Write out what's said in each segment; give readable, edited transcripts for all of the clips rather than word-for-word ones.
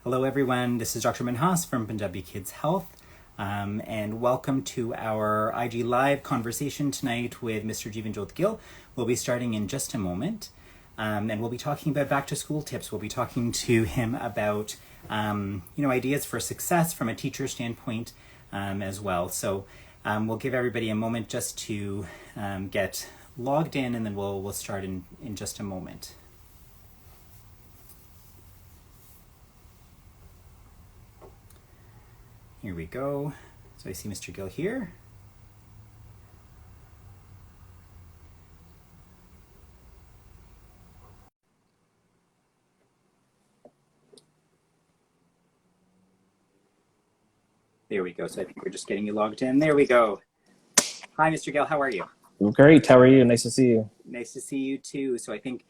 Hello everyone, this is Dr. Minhas from Punjabi Kids Health, and welcome to our IG Live conversation tonight with Mr. Jeevanjot Gill. We'll be starting in just a moment, and we'll be talking about back to school tips. We'll be talking to him about ideas for success from a teacher standpoint as well. So we'll give everybody a moment just to get logged in, and then we'll start in just a moment. Here we go. So I see Mr. Gill here. There we go. So I think we're just getting you logged in. There we go. Hi, Mr. Gill. How are you? Great. How are you? Nice to see you. Nice to see you too. So I think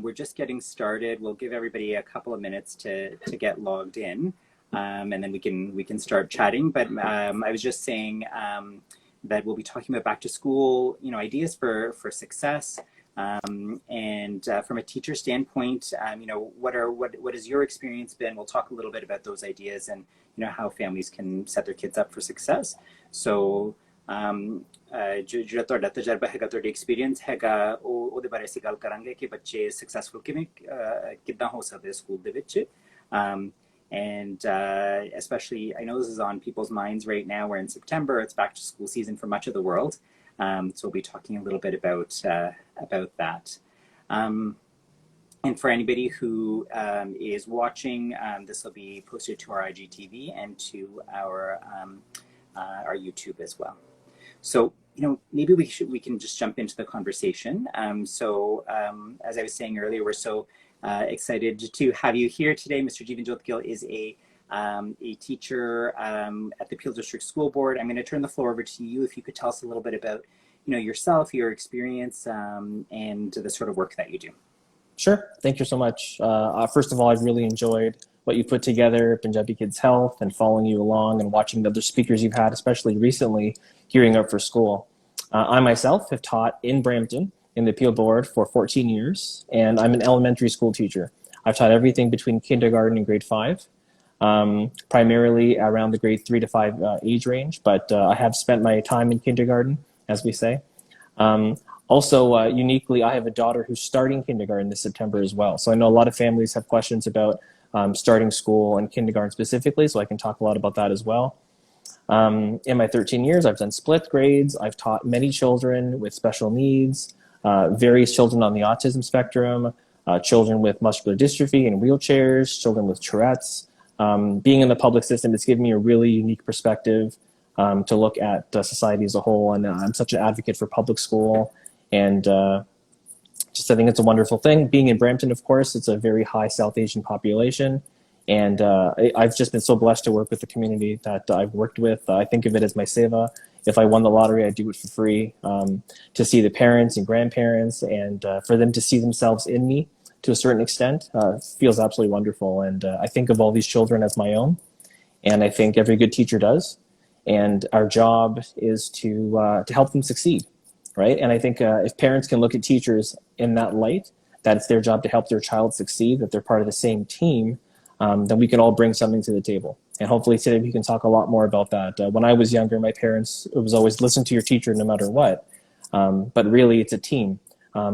we're just getting started. We'll give everybody a couple of minutes to get logged in. And then we can start chatting. But I was just saying that we'll be talking about back to school, ideas for success, and from a teacher standpoint, what has your experience been? We'll talk a little bit about those ideas and how families can set their kids up for success. So ਜਿਹੜਾ ਤੁਹਾਡਾ ਤਜਰਬਾ ਹੈਗਾ, ਤੁਹਾਡੀ experience ਹੈਗਾ, ਉਹਦੇ ਬਾਰੇ ਅਸੀਂ ਗੱਲ ਕਰਾਂਗੇ ਕਿ ਬੱਚੇ ਸਕਸੈਸਫੁਲ ਕਿੱਦਾਂ ਹੋ ਸਕਦੇ ਸਕੂਲ ਦੇ ਵਿੱਚ. And especially, I know this is on people's minds right now. We're in September. It's back to school season for much of the world. So we'll be talking a little bit about that. And for anybody who is watching, this will be posted to our IGTV and to our YouTube as well. So maybe we can just jump into the conversation. As I was saying earlier, we're so excited to have you here today. Mr. Jeevanjot Gill is a teacher at the Peel District School Board. I'm going to turn the floor over to you if you could tell us a little bit about yourself, your experience, and the sort of work that you do. Sure. Thank you so much. First of all, I've really enjoyed what you put together, Punjabi Kids Health, and following you along and watching the other speakers you've had, especially recently, Gearing Up for School. I myself have taught in Brampton in the Peel Board for 14 years, and I'm an elementary school teacher. I've taught everything between kindergarten and grade 5, primarily around the grade 3 to 5 age range, but I have spent my time in kindergarten, as we say. Also, uniquely, I have a daughter who's starting kindergarten this September as well. So I know a lot of families have questions about starting school and kindergarten specifically, so I can talk a lot about that as well. In my 13 years, I've done split grades. I've taught many children with special needs, various children on the autism spectrum, children with muscular dystrophy in wheelchairs, children with Tourette's. Being in the public system, it's given me a really unique perspective to look at society as a whole. And I'm such an advocate for public school. And just I think it's a wonderful thing. Being in Brampton, of course, it's a very high South Asian population. And I've just been so blessed to work with the community that I've worked with. I think of it as my seva. If I won the lottery, I'd do it for free. To see the parents and grandparents and for them to see themselves in me to a certain extent feels absolutely wonderful. And I think of all these children as my own. And I think every good teacher does. And our job is to help them succeed, right? And I think if parents can look at teachers in that light, that it's their job to help their child succeed, that they're part of the same team, then we can all bring something to the table. And hopefully today we can talk a lot more about that. When I was younger, my parents, it was always listen to your teacher no matter what. But really it's a team.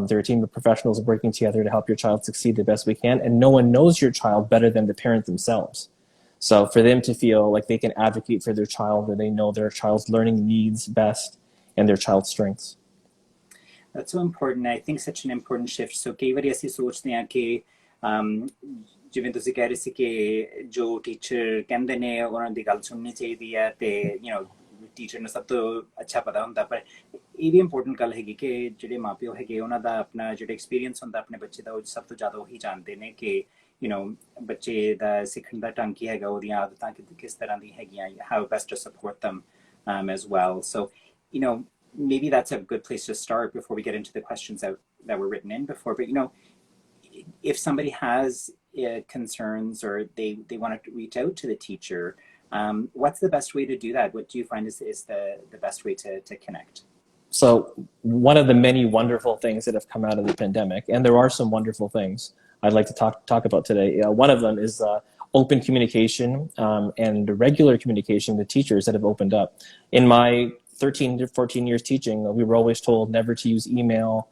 They're a team of professionals working together to help your child succeed the best we can. And no one knows your child better than the parent themselves. So for them to feel like they can advocate for their child, or they know their child's learning needs best and their child's strengths. That's so important. I think such an important shift. So कई बार ऐसी सोचते हैं कि ਜਿਵੇਂ ਤੁਸੀਂ ਕਹਿ ਰਹੇ ਸੀ ਕਿ ਜੋ ਟੀਚਰ ਕਹਿੰਦੇ ਨੇ ਉਹਨਾਂ ਦੀ ਗੱਲ ਸੁਣਨੀ ਚਾਹੀਦੀ ਹੈ ਤੇ ਟੀਚਰ ਨੂੰ ਸਭ ਤੋਂ ਅੱਛਾ ਪਤਾ ਹੁੰਦਾ, ਪਰ ਇਹ ਵੀ ਇੰਪੋਰਟੈਂਟ ਗੱਲ ਹੈਗੀ ਕਿ ਜਿਹੜੇ ਮਾਪਿਓ ਹੈਗੇ ਉਹਨਾਂ ਦਾ ਆਪਣਾ ਜਿਹੜਾ ਐਕਸਪੀਰੀਅੰਸ ਹੁੰਦਾ ਆਪਣੇ ਬੱਚੇ ਦਾ, ਉਹ ਸਭ ਤੋਂ ਜ਼ਿਆਦਾ ਉਹੀ ਜਾਣਦੇ ਨੇ ਕਿ ਬੱਚੇ ਦਾ ਸਿੱਖਣ ਦਾ ਢੰਗ ਕੀ ਹੈਗਾ, ਉਹਦੀਆਂ ਆਦਤਾਂ ਕਿਸ ਤਰ੍ਹਾਂ ਦੀ ਹੈਗੀਆਂ, how best to support them as well. So maybe that's a good place to start before we get into the questions that were written in before. But if somebody has concerns or they want to reach out to the teacher, what's the best way to do that? What do you find is the best way to connect? So one of the many wonderful things that have come out of the pandemic, and there are some wonderful things I'd like to talk about today. One of them is open communication and regular communication with teachers that have opened up. In my 13 to 14 years teaching, we were always told never to use email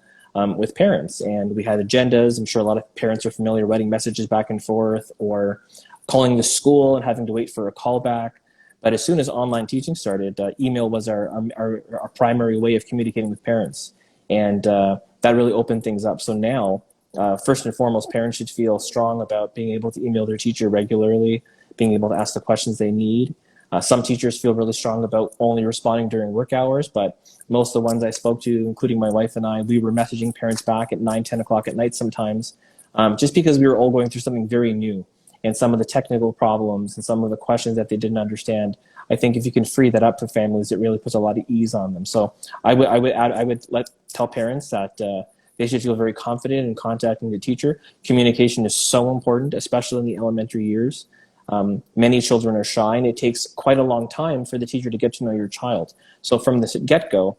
with parents, and we had agendas. I'm sure a lot of parents are familiar writing messages back and forth or calling the school and having to wait for a call back. But as soon as online teaching started, email was our primary way of communicating with parents. And that really opened things up. So now, first and foremost, parents should feel strong about being able to email their teacher regularly, being able to ask the questions they need. Some teachers feel really strong about only responding during work hours, but most of the ones I spoke to, including my wife and I, we were messaging parents back at 9, 10 o'clock at night sometimes, just because we were all going through something very new. And some of the technical problems and some of the questions that they didn't understand, I think if you can free that up for families, it really puts a lot of ease on them. So I would tell parents that they should feel very confident in contacting the teacher. Communication is so important, especially in the elementary years. Many children are shy, and it takes quite a long time for the teacher to get to know your child. So from the get-go,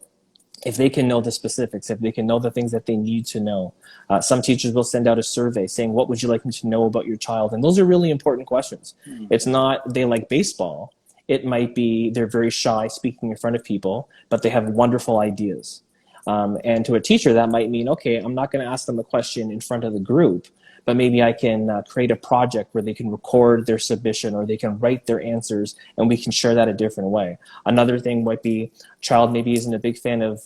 if they can know the specifics, if they can know the things that they need to know. Some teachers will send out a survey saying, what would you like me to know about your child? And those are really important questions. It's not they like baseball. It might be they're very shy speaking in front of people, but they have wonderful ideas. And to a teacher, that might mean, okay, I'm not going to ask them a question in front of the group, but maybe I can create a project where they can record their submission or they can write their answers, and we can share that a different way. Another thing might be child maybe isn't a big fan of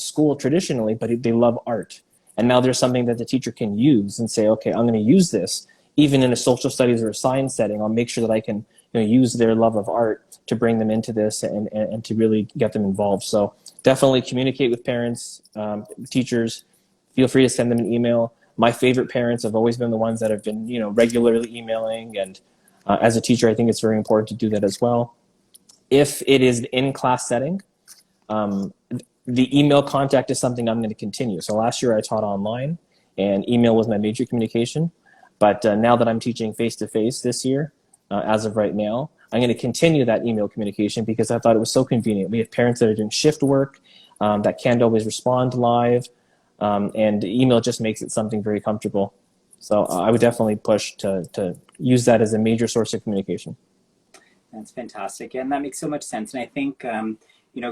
school traditionally, but they love art. And now there's something that the teacher can use and say, okay, I'm going to use this even in a social studies or a science setting. I'll make sure that I can use their love of art to bring them into this and to really get them involved. So definitely communicate with parents, teachers. Feel free to send them an email. My favorite parents have always been the ones that have been, regularly emailing. And as a teacher, I think it's very important to do that as well. If it is in class setting, the email contact is something I'm going to continue. So last year I taught online, and email was my major communication. But now that I'm teaching face-to-face this year, as of right now, I'm going to continue that email communication because I thought it was so convenient. We have parents that are doing shift work that can't always respond live. And email just makes it something very comfortable. So I would definitely push to use that as a major source of communication. That's fantastic. And that makes so much sense. And I think,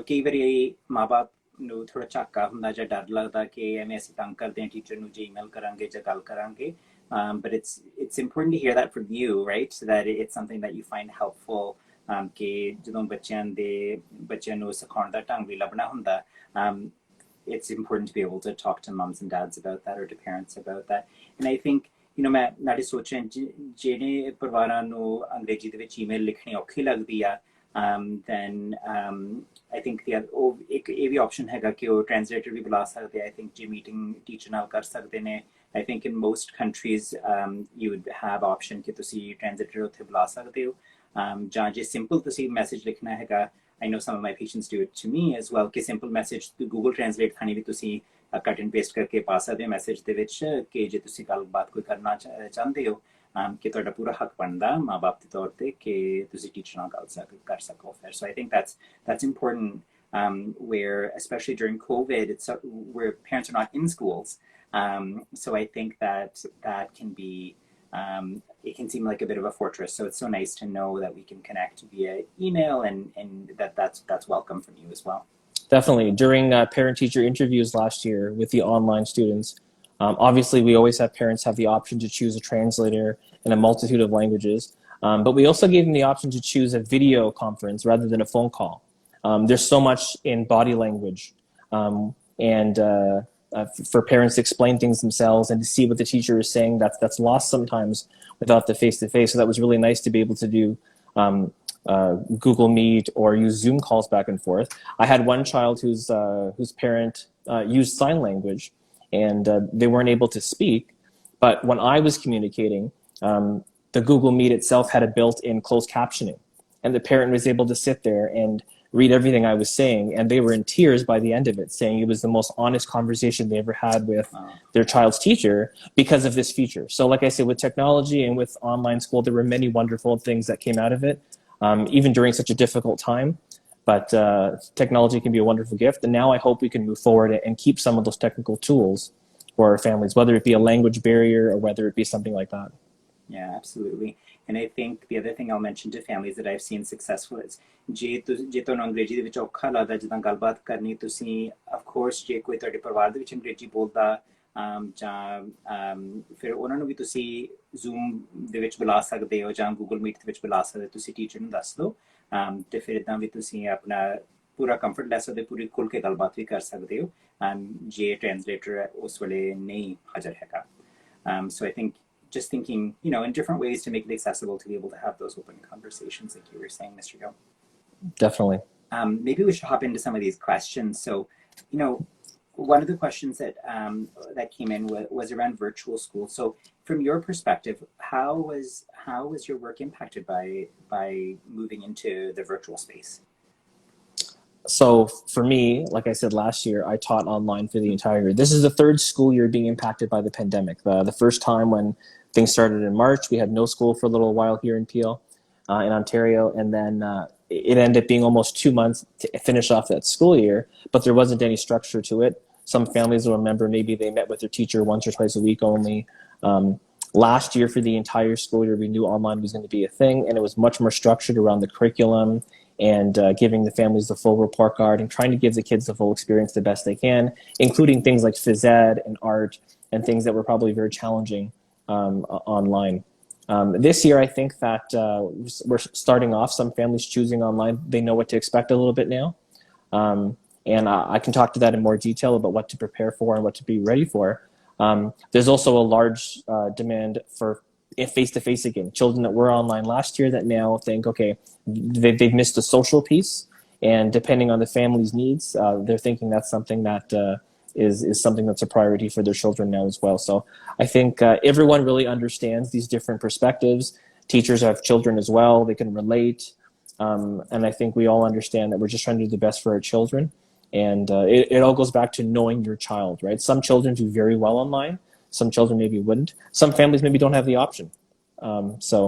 कई बारी माँ-बाप ਨੂੰ ਥੋੜਾ ਝਾਕਾ ਹੁੰਦਾ ਜਾਂ ਡਰ ਲੱਗਦਾ ਕਿ ਐਵੇਂ ਅਸੀਂ ਤੰਗ ਕਰਦੇ ਹਾਂ ਟੀਚਰ ਨੂੰ ਜੇ ਈਮੇਲ ਕਰਾਂਗੇ ਜਾਂ ਗੱਲ ਕਰਾਂਗੇ. But it's important to hear that from you, right? So that it's something that you find helpful ਕਿ ਜਦੋਂ ਬੱਚਿਆਂ ਨੂੰ ਸਿਖਾਉਣ ਦਾ ਢੰਗ ਵੀ ਲੱਭਣਾ ਹੁੰਦਾ. It's important to be able to talk to moms and dads about that or to parents about that. And I think, ਮੈਂ ਨਾਲੇ ਸੋਚਿਆ ਜਿਹੜੇ ਪਰਿਵਾਰਾਂ ਨੂੰ ਅੰਗਰੇਜ਼ੀ ਦੇ ਵਿੱਚ ਈਮੇਲ ਲਿਖਣੀ ਔਖੀ ਲੱਗਦੀ ਆ, then I think ਇੱਕ ਇਹ ਵੀ ਆਪਸ਼ਨ ਹੈਗਾ ਕਿ ਉਹ ਟ੍ਰਾਂਸਲੇਟਰ ਵੀ ਬੁਲਾ ਸਕਦੇ ਆ. I think ਜੇ ਮੀਟਿੰਗ ਟੀਚਰ ਨਾਲ ਕਰ ਸਕਦੇ ਨੇ. I think in most countries you would have option ਕਿ ਤੁਸੀਂ ਟ੍ਰਾਂਸਲੇਟਰ ਉੱਥੇ ਬੁਲਾ ਸਕਦੇ ਹੋ. ਜਾਂ ਜੇ ਸਿੰਪਲ ਤੁਸੀਂ ਮੈਸੇਜ ਲਿਖਣਾ ਹੈਗਾ, I know some of my patients do it to me as well, ਕਿ simple message Google Translate ਖਾਣੀ ਵੀ ਤੁਸੀਂ cut and paste ਕਰਕੇ ਪਾ ਸਕਦੇ ਹੋ ਮੈਸੇਜ ਦੇ ਵਿੱਚ ਕਿ ਜੇ ਤੁਸੀਂ ਗੱਲਬਾਤ ਕੋਈ ਕਰਨਾ ਚਾਹੁੰਦੇ ਹੋ ਕਿ ਤੁਹਾਡਾ ਪੂਰਾ ਹੱਕ ਬਣਦਾ ਮਾਂ-ਬਾਪ ਦੇ ਤੌਰ ਤੇ ਕਿ ਤੁਸੀਂ ਟੀਚਰ ਨਾਲ ਗੱਲ ਕਰ ਸਕੋ ਫਿਰ. So I think that's important where especially during COVID, it's where parents are not in schools. So I think that can be it can seem like a bit of a fortress. So it's so nice to know that we can connect via email and that's welcome from you as well. Definitely. During parent-teacher interviews last year with the online students, obviously we always have parents have the option to choose a translator in a multitude of languages, but we also gave them the option to choose a video conference rather than a phone call. There's so much in body language and for parents to explain things themselves and to see what the teacher is saying that's lost sometimes without the face-to-face. So that was really nice to be able to do Google Meet or use Zoom calls back and forth. I had one child whose parent used sign language, and they weren't able to speak. But when I was communicating, the Google Meet itself had a built-in closed captioning, and the parent was able to sit there and read everything I was saying, and they were in tears by the end of it, saying it was the most honest conversation they ever had with their child's teacher because of this feature. So like I said, with technology and with online school, there were many wonderful things that came out of it, even during such a difficult time. But technology can be a wonderful gift, and now I hope we can move forward and keep some of those technical tools for our families, whether it be a language barrier or whether it be something like that. Yeah, absolutely. And I think the other thing I'll mention to families that I've seen successful is ਜੇ ਤੁਹਾਨੂੰ ਅੰਗਰੇਜ਼ੀ ਦੇ ਵਿੱਚ ਔਖਾ ਲੱਗਦਾ ਜਿੱਦਾਂ ਗੱਲਬਾਤ ਕਰਨੀ ਤੁਸੀਂ of course ਜੇ ਕੋਈ ਤੁਹਾਡੇ ਪਰਿਵਾਰ ਦੇ ਵਿੱਚ ਅੰਗਰੇਜ਼ੀ ਬੋਲਦਾ ਜਾਂ ਫਿਰ ਉਹਨਾਂ ਨੂੰ ਵੀ ਤੁਸੀਂ ਜ਼ੂਮ ਦੇ ਵਿੱਚ ਬੁਲਾ ਸਕਦੇ ਹੋ ਜਾਂ ਗੂਗਲ ਮੀਟ ਦੇ ਵਿੱਚ ਬੁਲਾ ਸਕਦੇ ਹੋ ਤੁਸੀਂ ਟੀਚਰ ਨੂੰ ਦੱਸ ਦਿਓ ਤੇ ਫਿਰ ਇਦਾਂ ਵੀ ਤੁਸੀਂ ਆਪਣਾ ਪੂਰਾ ਕੰਫਰਟ ਲੈ ਸਕਦੇ ਪੂਰੀ ਖੁੱਲ ਕੇ ਗੱਲਬਾਤ ਵੀ ਕਰ ਸਕਦੇ ਹੋ ਜੇ ਟ੍ਰਾਂਸਲੇਟਰ ਉਸ ਵੇਲੇ ਨਹੀਂ ਹਾਜ਼ਰ ਹੈਗਾ so I think just thinking, in different ways to make it accessible to be able to have those open conversations, like you were saying, Mr. Gill. Definitely. Maybe we should hop into some of these questions. So, one of the questions that came in was around virtual school. So, from your perspective, how was your work impacted by moving into the virtual space? So for me, like I said last year, I taught online for the entire year. This is the third school year being impacted by the pandemic. The first time when things started in March, we had no school for a little while here in Peel, in Ontario, and then it ended up being almost 2 months to finish off that school year, but there wasn't any structure to it. Some families will remember maybe they met with their teacher once or twice a week only. Last year for the entire school year, we knew online was going to be a thing, and it was much more structured around the curriculum and giving the families the full report card and trying to give the kids the full experience the best they can, including things like phys ed and art and things that were probably very challenging online. This year, I think that we're starting off, some families choosing online, they know what to expect a little bit now. And I can talk to that in more detail about what to prepare for and what to be ready for. There's also a large demand for face-to-face again. Children that were online last year that now think, okay, they've missed the social piece, and depending on the family's needs, they're thinking that's something that is something that's a priority for their children now as well. So I think everyone really understands these different perspectives. Teachers have children as well; they can relate, and I think we all understand that we're just trying to do the best for our children. And it all goes back to knowing your child, right? Some children do very well online. Some children maybe wouldn't. Some families maybe don't have the option. So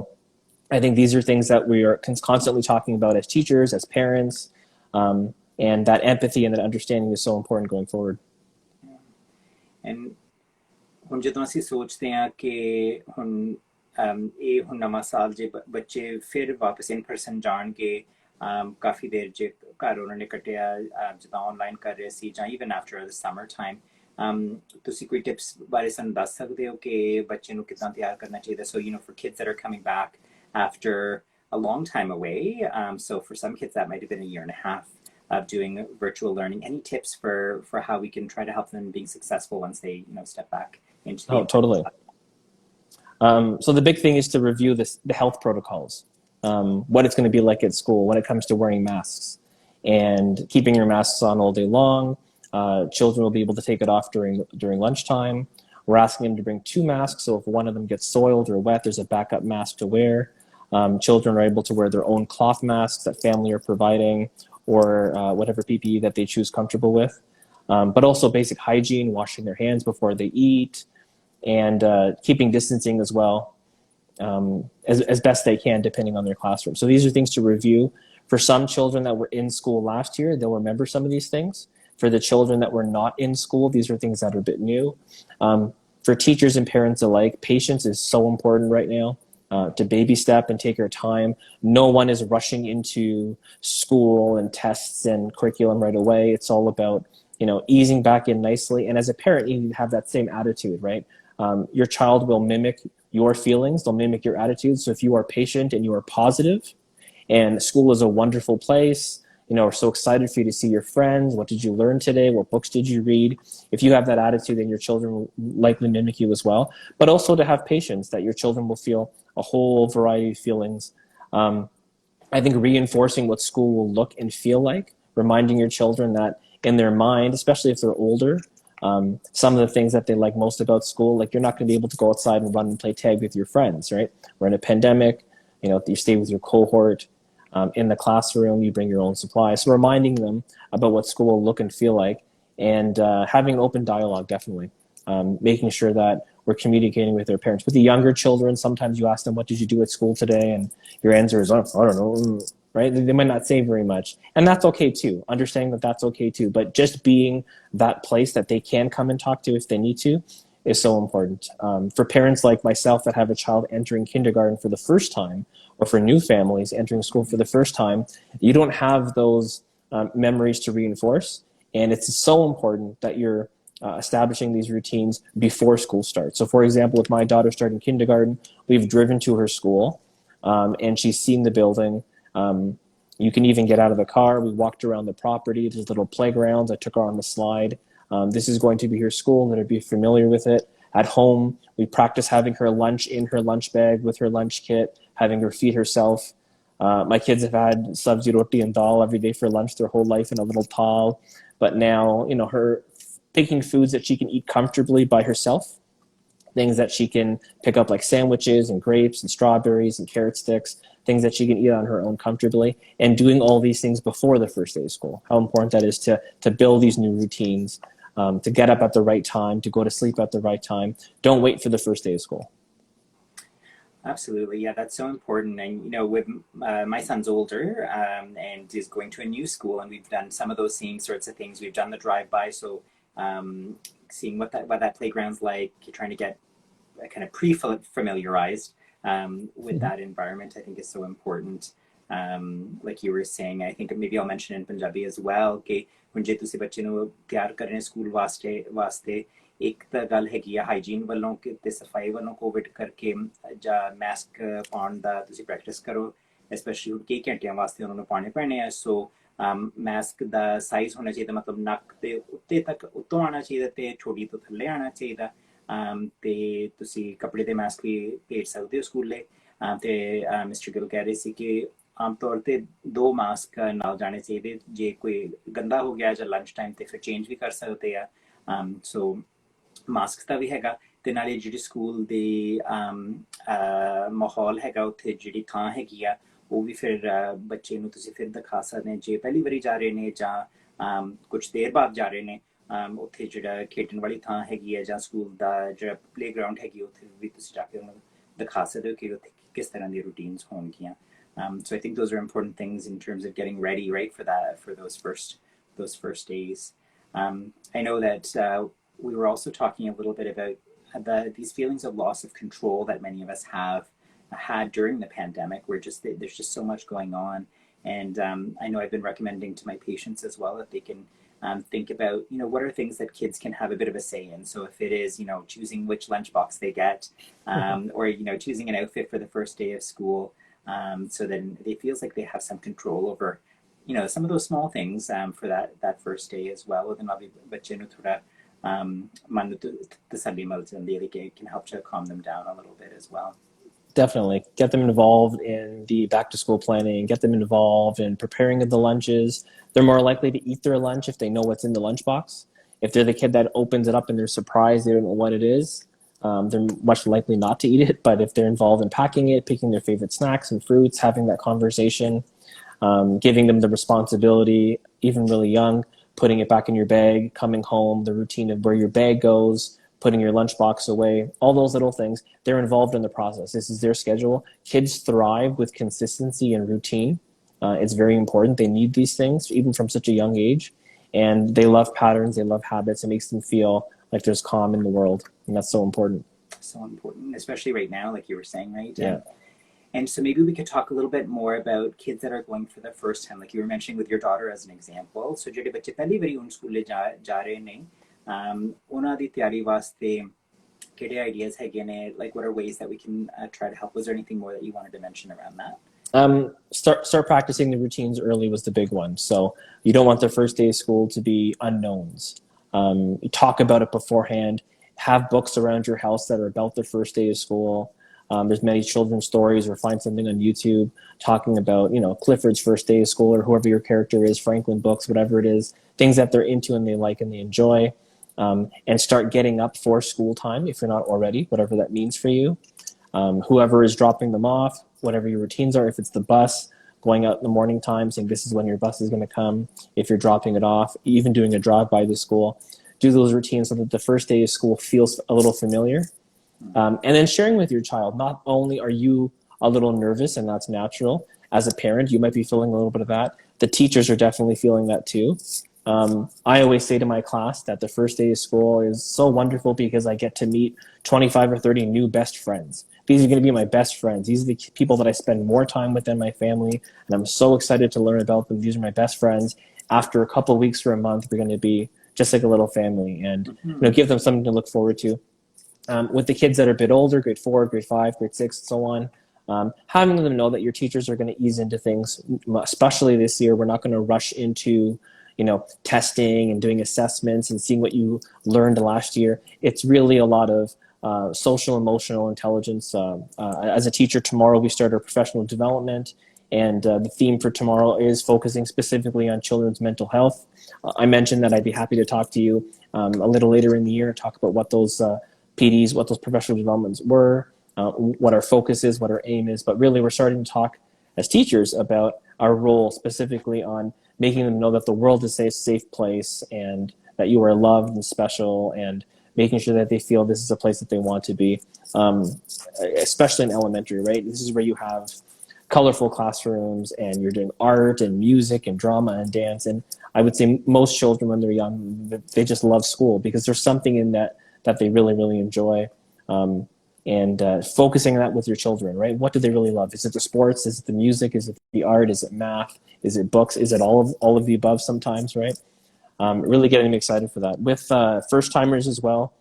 I think these are things that we are constantly talking about as teachers, as parents, and that empathy and that understanding is so important going forward. And ਹੁਣ ਜਦੋਂ ਅਸੀਂ ਸੋਚਦੇ ਹਾਂ ਕਿ ਹੁਣ ਇਹ ਹੁਣ ਨਵਾਂ ਸਾਲ ਜੇ ਬੱਚੇ ਫਿਰ ਵਾਪਸ ਇਨ ਪਰਸਨ ਜਾਣਗੇ ਕਾਫੀ ਦੇਰ ਜੇ ਘਰ ਉਹਨਾਂ ਨੇ ਕੱਟਿਆ ਜਿੱਦਾਂ ਆਨਲਾਈਨ ਕਰ ਰਹੇ ਸੀ ਜਾਂ even after the summer time ਤੁਸੀਂ ਕੋਈ ਟਿਪਸ ਬਾਰੇ ਸਾਨੂੰ ਦੱਸ ਸਕਦੇ ਹੋ ਕਿ ਬੱਚੇ ਨੂੰ ਕਿੱਦਾਂ ਤਿਆਰ ਕਰਨਾ ਚਾਹੀਦਾ so for kids that are coming back after a long time away so for some kids that might have been a year and a half of doing virtual learning any tips for how we can try to help them being successful once they step back into the totally so the big thing is to review the health protocols what it's going to be like at school when it comes to wearing masks and keeping your masks on all day long. Children will be able to take it off during lunchtime. We're asking them to bring 2 masks, so if one of them gets soiled or wet, there's a backup mask to wear. Children are able to wear their own cloth masks that family are providing, or whatever PPE that they choose comfortable with. But also basic hygiene, washing their hands before they eat, and keeping distancing as well, as best they can, depending on their classroom. So these are things to review. For some children that were in school last year, they'll remember some of these things. For the children that were not in school, these are things that are a bit new. For teachers and parents alike, patience is so important right now. To baby step and take your time. No one is rushing into school and tests and curriculum right away. It's all about, easing back in nicely. And as a parent, you need to have that same attitude, right? Your child will mimic your feelings. They'll mimic your attitude. So if you are patient and you are positive, and school is a wonderful place, we're so excited for you to see your friends. What did you learn today? What books did you read? If you have that attitude, then your children will likely mimic you as well. But also to have patience, that your children will feel a whole variety of feelings. I think reinforcing what school will look and feel like, reminding your children that in their mind, especially if they're older, some of the things that they like most about school, like you're not going to be able to go outside and run and play tag with your friends, right? We're in a pandemic, you stay with your cohort. In the classroom, you bring your own supplies. So reminding them about what school will look and feel like, and having an open dialogue, definitely. Making sure that we're communicating with their parents. With the younger children, sometimes you ask them, what did you do at school today? And your answer is, I don't know, right? They might not say very much. And that's okay too. Understanding that that's okay too. But just being that place that they can come and talk to if they need to is so important. For parents like myself that have a child entering kindergarten for the first time, or for new families entering school for the first time, you don't have those memories to reinforce. And it's so important that you're establishing these routines before school starts. So for example, with my daughter starting kindergarten, we've driven to her school and she's seen the building. You can even get out of the car. We walked around the property. There's little playgrounds. I took her on the slide. This is going to be her school. Let her be familiar with it. At home, we practice having her lunch in her lunch bag with her lunch kit, having her feed herself. My kids have had sabzi, roti, and dal every day for lunch their whole life in a little tall. But now, her picking foods that she can eat comfortably by herself, things that she can pick up like sandwiches and grapes and strawberries and carrot sticks, things that she can eat on her own comfortably, and doing all these things before the first day of school. How important that is to build these new routines, to get up at the right time, to go to sleep at the right time. Don't wait for the first day of school. Absolutely. Yeah, that's so important. And, with my son's older and is going to a new school, and we've done some of those same sorts of things. We've done the drive-by. So seeing what that playground's like, trying to get kind of pre-familiarized with that environment, I think is so important. Like you were saying, I think maybe I'll mention in Punjabi as well, कि ਹੁਣ ਜੇ ਤੁਸੀਂ ਬੱਚੇ ਨੂੰ ਤਿਆਰ ਕਰ ਰਹੇ ਨੇ ਸਕੂਲ ਵਾਸਤੇ ਇੱਕ ਤਾਂ ਗੱਲ ਹੈਗੀ ਆ ਹਾਈਜੀਨ ਵੱਲੋਂ ਤੇ ਸਫਾਈ ਵੱਲੋਂ ਕੋਵਿਡ ਕਰਕੇ ਜਾਂ ਮਾਸਕ ਪਾਉਣ ਦਾ ਤੁਸੀਂ ਪ੍ਰੈਕਟਿਸ ਕਰੋ, ਸਪੈਸ਼ਲੀ ਹੁਣ ਕਈ ਘੰਟਿਆਂ ਵਾਸਤੇ ਉਹਨਾਂ ਨੂੰ ਪਾਉਣੇ ਪੈਣੇ ਆ। ਸੋ ਮਾਸਕ ਦਾ ਸਾਈਜ਼ ਹੋਣਾ ਚਾਹੀਦਾ, ਮਤਲਬ ਨੱਕ ਦੇ ਉੱਤੇ ਤੱਕ ਉੱਤੋਂ ਆਉਣਾ ਚਾਹੀਦਾ ਤੇ ਠੋਡੀ ਤੋਂ ਥੱਲੇ ਆਉਣਾ ਚਾਹੀਦਾ। ਤੇ ਤੁਸੀਂ ਕੱਪੜੇ ਦੇ ਮਾਸਕ ਵੀ ਭੇਜ ਸਕਦੇ ਹੋ ਸਕੂਲੇ। ਤੇ ਮਿਸਟਰ ਗਿਲ ਕਹਿ ਰਹੇ ਸੀ ਕਿ ਆਮ ਤੌਰ ਤੇ 2 ਮਾਸਕ ਨਾਲ ਜਾਣੇ ਚਾਹੀਦੇ, ਜੇ ਕੋਈ ਗੰਦਾ ਹੋ ਗਿਆ ਜਾਂ ਲੰਚ ਟਾਈਮ ਤੇ ਫਿਰ ਚੇਂਜ ਵੀ ਕਰ ਸਕਦੇ ਆ। ਸੋ ਮਾਸਕ ਦਾ ਵੀ ਹੈਗਾ, ਤੇ ਨਾਲੇ ਜਿਹੜੀ ਸਕੂਲ ਦੀ ਮਾਹੌਲ ਹੈਗਾ ਉੱਥੇ ਜਿਹੜੀ ਥਾਂ ਹੈਗੀ ਆ ਉਹ ਵੀ ਫਿਰ ਬੱਚੇ ਨੂੰ ਤੁਸੀਂ ਫਿਰ ਦਿਖਾ ਸਕਦੇ, ਜੇ ਪਹਿਲੀ ਵਾਰੀ ਜਾ ਰਹੇ ਨੇ ਜਾਂ ਕੁਛ ਦੇਰ ਬਾਅਦ ਜਾ ਰਹੇ ਨੇ। ਉੱਥੇ ਜਿਹੜਾ ਖੇਡਣ ਵਾਲੀ ਥਾਂ ਹੈਗੀ ਹੈ ਜਾਂ ਸਕੂਲ ਦਾ ਜਿਹੜਾ ਪਲੇਗਰਾਊਂਡ ਹੈਗੀ ਉੱਥੇ ਵੀ ਤੁਸੀਂ ਜਾ ਕੇ ਉਹਨਾਂ ਨੂੰ ਦਿਖਾ ਸਕਦੇ ਹੋ ਕਿ ਉੱਥੇ ਕਿਸ ਤਰ੍ਹਾਂ ਦੀ ਰੂਟੀਨਸ ਹੋਣਗੀਆਂ। So I think those are important things in terms of getting ready, right, for those first days. I know that we were also talking a little bit about these feelings of loss of control that many of us have had during the pandemic, where there's just so much going on. And I know I've been recommending to my patients as well that they can think about, what are things that kids can have a bit of a say in. So if it is, choosing which lunchbox they get, or, choosing an outfit for the first day of school, so then it feels like they have some control over, some of those small things for that first day as well. Then ਬੱਚੇ ਨੂੰ ਥੋੜਾ ਮਨ ਨੂੰ ਤਸੱਲੀ ਮਿਲ ਜਾਂਦੀ ਹੈ, it can help to calm them down a little bit as well. Definitely. Get them involved in the back to school planning, get them involved in preparing the lunches. They're more likely to eat their lunch if they know what's in the lunchbox. If they're the kid that opens it up and they're surprised they don't know what it is, they're much likely not to eat it. But if they're involved in packing it, picking their favorite snacks and fruits, having that conversation, giving them the responsibility, even really young, putting it back in your bag, coming home, the routine of where your bag goes, putting your lunchbox away, all those little things, they're involved in the process. This is their schedule. Kids thrive with consistency and routine. It's very important. They need these things, even from such a young age. And they love patterns. They love habits. It makes them feel like there's calm in the world. And that's so important. So important, especially right now, like you were saying, right? Yeah. And so maybe we could talk a little bit more about kids that are going for the first time, like you were mentioning with your daughter as an example. So ਜਿਹੜੇ ਬੱਚੇ ਪਹਿਲੀ ਵਾਰੀ ਹੁਣ ਸਕੂਲੇ ਜਾ ਰਹੇ ਨੇ, ਉਹਨਾਂ ਦੀ ਤਿਆਰੀ ਵਾਸਤੇ ਕਿਹੜੇ ideas ਹੈਗੇ ਨੇ, like what are ways that we can try to help? Was there anything more that you wanted to mention around that? Start practicing the routines early was the big one. So you don't want their first day of school to be unknowns. You talk about it beforehand. Have books around your house that are about their first day of school. There's many children's stories, or find something on YouTube talking about, Clifford's first day of school, or whoever your character is, Franklin books, whatever it is, things that they're into and they like and they enjoy. And start getting up for school time if you're not already, whatever that means for you. Whoever is dropping them off, whatever your routines are, if it's the bus, going out in the morning time, saying this is when your bus is going to come, if you're dropping it off, even doing a drive by the school, do those routines so that the first day of school feels a little familiar. And then sharing with your child, not only are you a little nervous, and that's natural. As a parent, you might be feeling a little bit of that. The teachers are definitely feeling that too. I always say to my class that the first day of school is so wonderful because I get to meet 25 or 30 new best friends. These are going to be my best friends. These are the people that I spend more time with than my family, and I'm so excited to learn about them. These are my best friends. After a couple of weeks or a month, we're going to be just like a little family, and give them something to look forward to. With the kids that are a bit older, grade 4, grade 5, grade 6, and so on, having them know that your teachers are going to ease into things, especially this year. We're not going to rush into testing and doing assessments and seeing what you learned last year. It's really a lot of social emotional intelligence. As a teacher, tomorrow we start our professional development, and the theme for tomorrow is focusing specifically on children's mental health. I mentioned that I'd be happy to talk to you a little later in the year and talk about what those PDs, what those professional developments were, what our focus is, what our aim is. But really, we're starting to talk as teachers about our role specifically on making them know that the world is a safe place and that you are loved and special, and making sure that they feel this is a place that they want to be, especially in elementary, right? This is where you have colorful classrooms and you're doing art and music and drama and dance. And I would say most children when they're young, they just love school because there's something in that they really, really enjoy. And focusing on that with your children, right? What do they really love? Is it the sports? Is it the music? Is it the art? Is it math? Is it books? Is it all of the above sometimes, right? Really getting them excited for that. With first timers as well,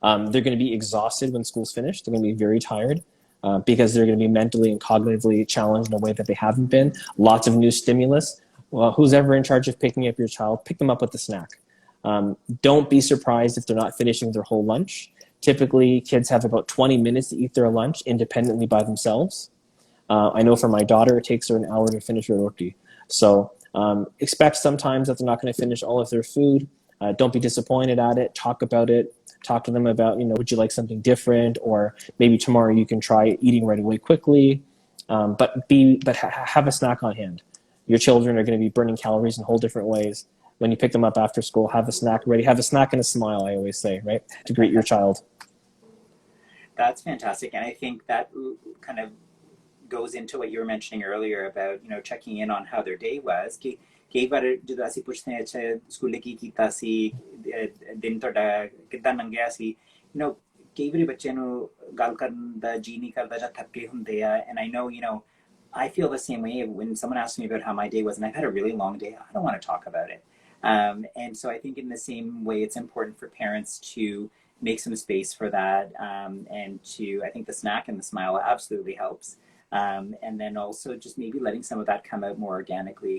they're going to be exhausted when school's finished. They're going to be very tired because they're going to be mentally and cognitively challenged in a way that they haven't been. Lots of new stimulus. Well, who's ever in charge of picking up your child, pick them up with a snack. Don't be surprised if they're not finishing their whole lunch. Typically, kids have about 20 minutes to eat their lunch independently by themselves. I know for my daughter, it takes her an hour to finish her roti. So expect sometimes that they're not going to finish all of their food. Don't be disappointed at it. Talk about it. Talk to them about, would you like something different? Or maybe tomorrow you can try eating right away quickly. But have a snack on hand. Your children are going to be burning calories in whole different ways. When you pick them up after school, have a snack ready. Have a snack and a smile, I always say, right? To greet your child. That's fantastic. And I think that kind of goes into what you were mentioning earlier about, checking in on how their day was. ਕਈ ਵਾਰ ਜਦੋਂ ਅਸੀਂ ਪੁੱਛਦੇ ਹਾਂ ਅੱਛਾ ਸਕੂਲੇ ਕੀ ਕੀਤਾ ਸੀ ਦਿਨ ਤੁਹਾਡਾ ਕਿੱਦਾਂ ਲੰਘਿਆ ਸੀ ਕਈ ਵਾਰੀ ਬੱਚੇ ਨੂੰ ਗੱਲ ਕਰਨ ਦਾ ਜੀ ਨਹੀਂ ਕਰਦਾ ਜਾਂ ਥੱਕੇ ਹੁੰਦੇ ਆ and I know I feel the same way when someone asks me about how my day was and I've had a really long day. I don't want to talk about it. And so I think in the same way it's important for parents to make some space for that, and I think the snack and the smile absolutely helps. And then also just maybe letting some of that come out more organically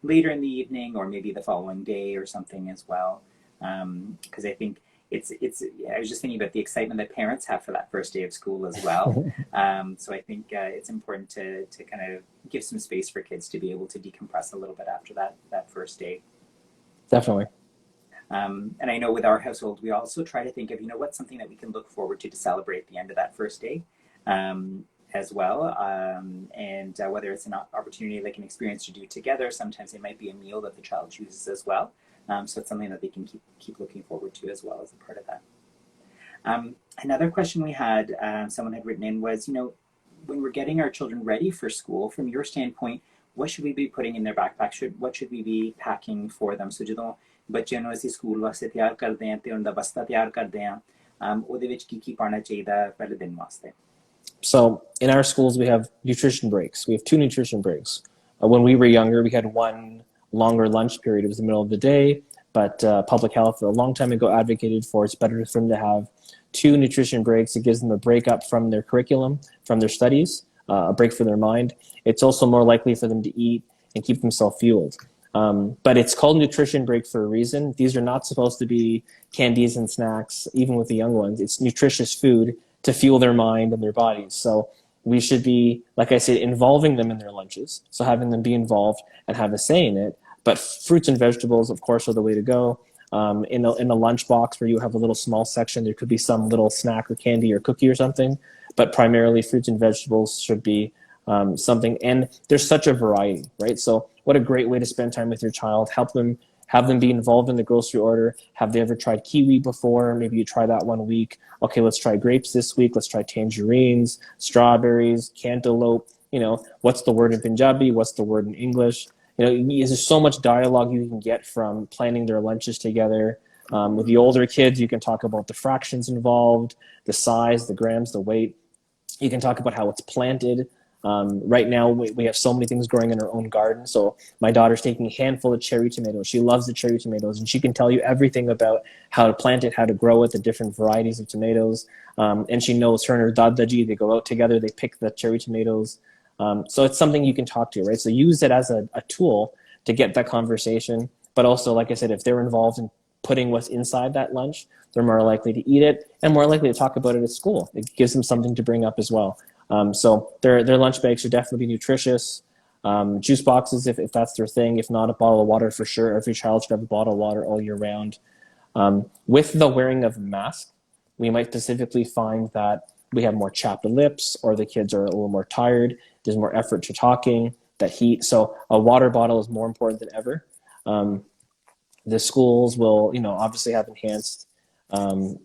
later in the evening or maybe the following day or something as well. Because I think I was just thinking about the excitement that parents have for that first day of school as well. So I think it's important to kind of give some space for kids to be able to decompress a little bit after that first day. Definitely. And I know with our household, we also try to think of, what's something that we can look forward to celebrate the end of that first day as well. And whether it's an opportunity, like an experience to do together, sometimes it might be a meal that the child chooses as well. So it's something that they can keep looking forward to as well as a part of that. Another question we had, someone had written in was, when we're getting our children ready for school, from your standpoint, what should we be putting in their backpack? What should we be packing for them? So ਜਦੋਂ ਬੱਚਿਆਂ ਨੂੰ ਅਸੀਂ school ਵਾਸਤੇ ਤਿਆਰ ਕਰਦੇ ਹਾਂ ਤੇ ਉਹਨਾਂ ਦਾ ਬਸਤਾ ਤਿਆਰ ਕਰਦੇ ਹਾਂ, ਉਹਦੇ ਵਿੱਚ ਕੀ ਪਾਉਣਾ ਚਾਹੀਦਾ ਪਹਿਲੇ ਦਿਨ ਵਾਸਤੇ? So in our schools, we have nutrition breaks. We have 2 nutrition breaks. When we were younger, we had one longer lunch period. It was the middle of the day, but public health a long time ago advocated for it's better for them to have 2 nutrition breaks. It gives them a break up from their curriculum, from their studies, a break for their mind. It's also more likely for them to eat and keep themselves fueled. But it's called nutrition break for a reason. These are not supposed to be candies and snacks, even with the young ones. It's nutritious food to fuel their mind and their bodies. So we should be, like I said, involving them in their lunches. So having them be involved and have a say in it. But fruits and vegetables, of course, are the way to go. In a lunch box where you have a little small section, there could be some little snack or candy or cookie or something. But primarily fruits and vegetables should be something. And there's such a variety, right? So what a great way to spend time with your child. Have them be involved in the grocery order. Have they ever tried kiwi before? Maybe you try that one week. Okay, let's try grapes this week. Let's try tangerines, strawberries, cantaloupe. What's the word in Punjabi? What's the word in English? There's so much dialogue you can get from planning their lunches together. With the older kids, you can talk about the fractions involved, the size, the grams, the weight. You can talk about how it's planted. Right now, we have so many things growing in our own garden. So my daughter's taking a handful of cherry tomatoes. She loves the cherry tomatoes, and she can tell you everything about how to plant it, how to grow it, the different varieties of tomatoes. And she knows her and her dadaji, they go out together, they pick the cherry tomatoes. So it's something you can talk to, right? So use it as a tool to get that conversation. But also, like I said, if they're involved in putting what's inside that lunch, they're more likely to eat it and more likely to talk about it at school. It gives them something to bring up as well. So their lunch bags should definitely be nutritious. Juice boxes, if that's their thing. If not, a bottle of water for sure. Every child should have a bottle of water all year round. With the wearing of masks, we might specifically find that we have more chapped lips, or the kids are a little more tired. There's more effort to talking, that heat. So a water bottle is more important than ever. The schools will, obviously have enhanced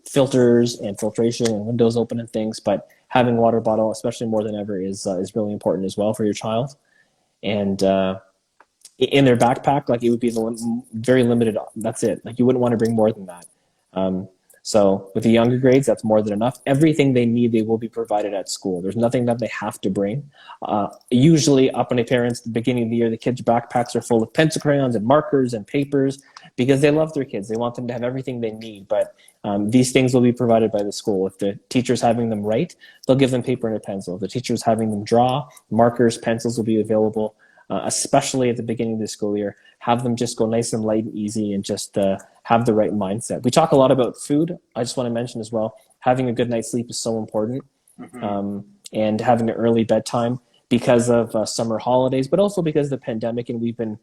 filters and filtration and windows open and things, but having a water bottle, especially more than ever, is really important as well for your child. And in their backpack, like, it would be very limited. That's it. Like, you wouldn't want to bring more than that. So with the younger grades, that's more than enough. Everything they need, they will be provided at school. There's nothing that they have to bring. Usually up in the parents, the beginning of the year, the kids' backpacks are full of pencil crayons and markers and papers because they love their kids. They want them to have everything they need. But these things will be provided by the school. If the teacher's having them write, they'll give them paper and a pencil. If the teacher's having them draw, markers, pencils will be available, especially at the beginning of the school year. Have them just go nice and light and easy and just have the right mindset. We talk a lot about food. I just want to mention as well, having a good night's sleep is so important. And having an early bedtime because of summer holidays, but also because of the pandemic, and we've been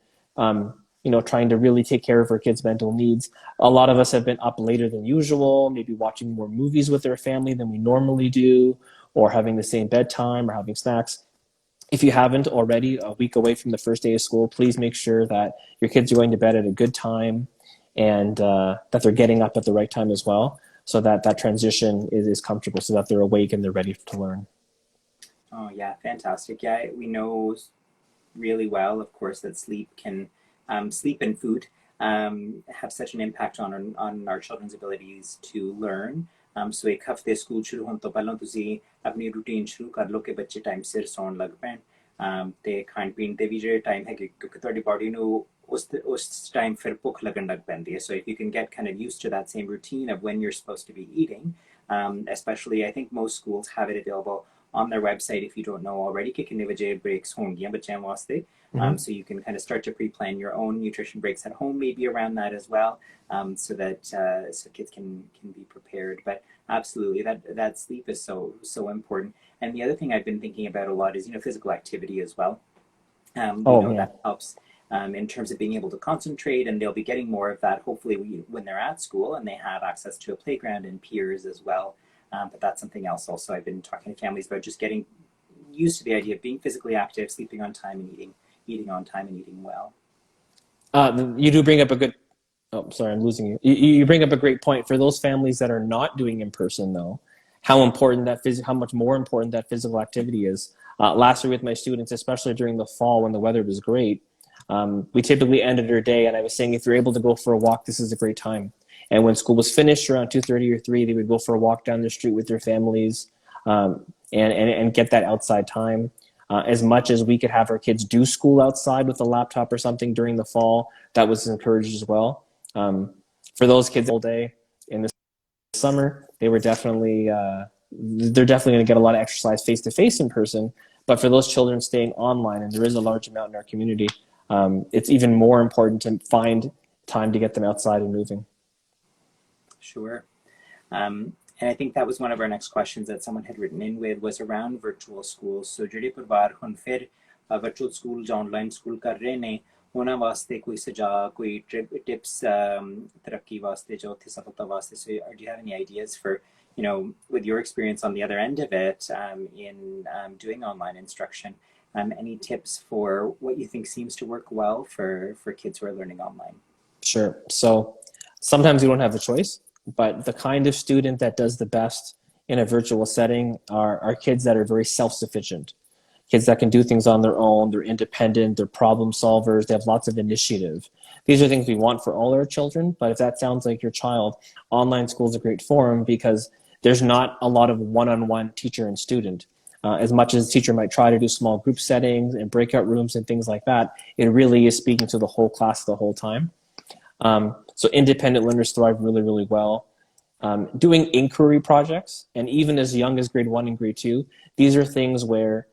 trying to really take care of our kids' mental needs. A lot of us have been up later than usual, maybe watching more movies with their family than we normally do, or having the same bedtime or having snacks. If you haven't already, a week away from the first day of school, please make sure that your kids are going to bed at a good time and that they're getting up at the right time as well, so that that transition is comfortable, so that they're awake and they're ready to learn. Oh yeah, fantastic. Yeah, we know really well, of course, that sleep and food have such an impact on our children's abilities to learn. So एक हफ्ते school शुरू होने तो पहले ਤੁਸੀਂ अपनी routine शुरू कर लो कि बच्चे टाइम सिर ਸੌਣ ਲੱਗ ਪੈਣ ਤੇ ਖਾਣ ਪੀਣ ਤੇ ਵੀ ਜਿਹੜੇ ਟਾਈਮ ਹੈ ਕਿਉਂਕਿ ਤੁਹਾਡੀ ਬਾਡੀ ਨੂੰ ਉਸ ਟਾਈਮ ਫਿਰ ਭੁੱਖ ਲੱਗਣ ਲੱਗ ਪੈਂਦੀ ਹੈ. So if you can get kind of used to that same routine of when you're supposed to be eating, especially I think most schools have it available on their website if you don't know already कि कितने बजे breaks होंगी बच्चों वास्ते. So you can kind of start to pre-plan your own nutrition breaks at home, maybe around that as well, so that so kids can be prepared. But absolutely, that sleep is so important. And the other thing I've been thinking about a lot is physical activity as well. That helps in terms of being able to concentrate, and they'll be getting more of that hopefully when they're at school and they have access to a playground and peers as well. But that's something else also I've been talking to families about, just getting used to the idea of being physically active, sleeping on time, and eating on time and eating well. You do bring up a good, sorry, I'm losing you. You bring up a great point. For those families that are not doing in person though, how much more important that physical activity is. Last year with my students, especially during the fall when the weather was great, we typically ended our day, and I was saying, if you're able to go for a walk, this is a great time. And when school was finished around 2:30 or 3, they would go for a walk down the street with their families and get that outside time. As much as we could have our kids do school outside with a laptop or something during the fall, that was encouraged as well. For those kids all day in the summer, they're definitely going to get a lot of exercise face-to-face in person. But for those children staying online, and there is a large amount in our community, it's even more important to find time to get them outside and moving. Sure. And I think that was one of our next questions that someone had written in with, was around virtual schools. So ਜਿਹੜੇ ਪਰਿਵਾਰ ਹੁਣ ਫਿਰ virtual school ਜਾਂ online school ਕਰ ਰਹੇ ਨੇ, ਉਹਨਾਂ ਵਾਸਤੇ ਕੋਈ ਸੁਝਾਅ, ਕੋਈ tips ਤਰੱਕੀ ਵਾਸਤੇ ਜਾਂ ਉੱਥੇ ਸਫਲਤਾ ਵਾਸਤੇ? So do you have any ideas for, with your experience on the other end of it, in doing online instruction, any tips for what you think seems to work well for kids who are learning online? Sure. So sometimes you don't have a choice, but the kind of student that does the best in a virtual setting are kids that are very self-sufficient. kids that can do things on their own, they're independent, they're problem solvers, they have lots of initiative. These are things we want for all our children, but if that sounds like your child, online school is a great forum because there's not a lot of one-on-one teacher and student. As much as the teacher might try to do small group settings and breakout rooms and things like that, it really is speaking to the whole class the whole time. So independent learners thrive really, really well. Doing inquiry projects, and even as young as grade 1 and grade 2, these are things where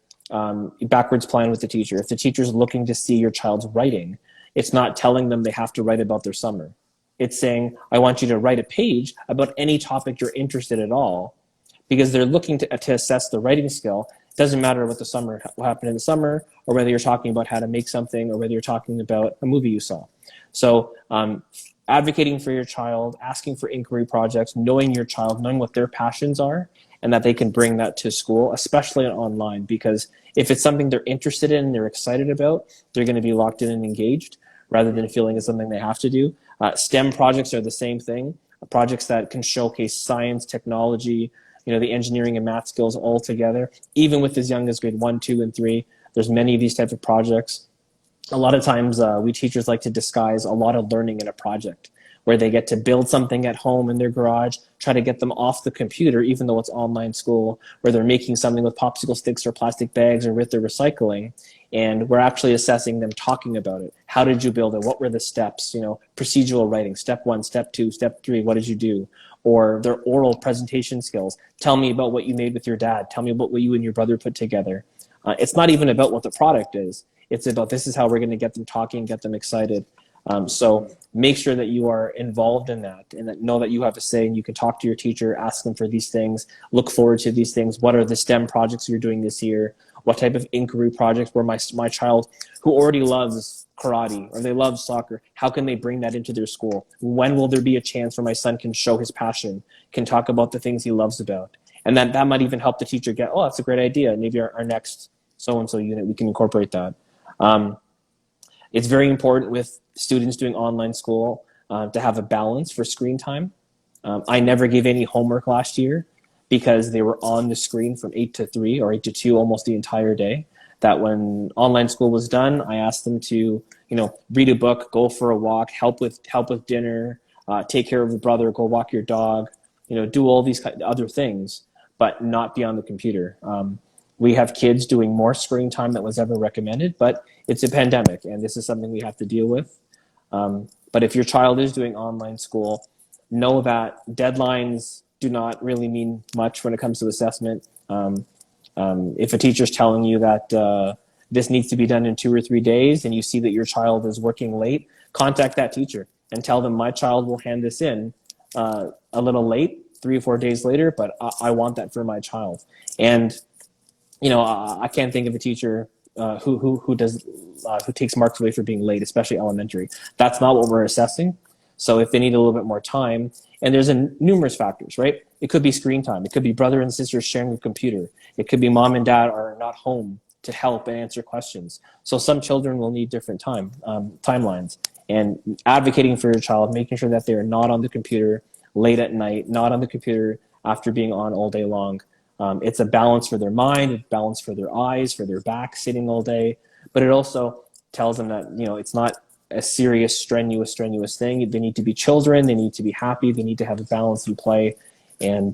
backwards plan with the teacher. If the teacher's looking to see your child's writing, it's not telling them they have to write about their summer. It's saying, I want you to write a page about any topic you're interested at all, because they're looking to assess the writing skill. It doesn't matter what happened in the summer, or whether you're talking about how to make something, or whether you're talking about a movie you saw. So advocating for your child, asking for inquiry projects, knowing your child, knowing what their passions are, and that they can bring that to school, especially online, because if it's something they're interested in and they're excited about, they're going to be locked in and engaged rather than feeling it's something they have to do. STEM projects are the same thing, projects that can showcase science, technology, the engineering and math skills all together. Even with as young as grade 1, 2, and 3, there's many of these types of projects. A lot of times we teachers like to disguise a lot of learning in a project where they get to build something at home in their garage, try to get them off the computer, even though it's online school, where they're making something with popsicle sticks or plastic bags or with their recycling. And we're actually assessing them, talking about it. How did you build it? What were the steps? Procedural writing, step 1, step 2, step 3, what did you do? Or their oral presentation skills. Tell me about what you made with your dad. Tell me about what you and your brother put together. It's not even about what the product is. It's about this is how we're going to get them talking, get them excited. So make sure that you are involved in that, and that know that you have a say and you can talk to your teacher, ask them for these things, look forward to these things. What are the STEM projects you're doing this year? What type of inquiry projects where my child who already loves karate or they love soccer, how can they bring that into their school? When will there be a chance where my son can show his passion, can talk about the things he loves about? And that might even help the teacher get, oh, that's a great idea. Maybe our next so-and-so unit, we can incorporate that. It's very important with students doing online school to have a balance for screen time. I never gave any homework last year because they were on the screen from 8 to 3 or 8 to 2 almost the entire day. That when online school was done, I asked them to, read a book, go for a walk, help with dinner, take care of your brother, go walk your dog, do all these other things, but not be on the computer. We have kids doing more screen time than was ever recommended, but it's a pandemic, and this is something we have to deal with. But if your child is doing online school, know that deadlines do not really mean much when it comes to assessment. If a teacher's telling you that this needs to be done in 2 or 3 days and you see that your child is working late, contact that teacher and tell them my child will hand this in a little late, 3 or 4 days later, but I want that for my child. And I can't think of a teacher who takes marks away for being late, especially elementary. That's not what we're assessing. So if they need a little bit more time, and there's numerous factors, right? It could be screen time. It could be brother and sister sharing a computer. It could be mom and dad are not home to help and answer questions. So some children will need different timelines. And advocating for your child, making sure that they are not on the computer late at night, not on the computer after being on all day long. It's a balance for their mind, a balance for their eyes, for their back, sitting all day. But it also tells them that, it's not a serious, strenuous thing. They need to be children. They need to be happy. They need to have a balance and play. And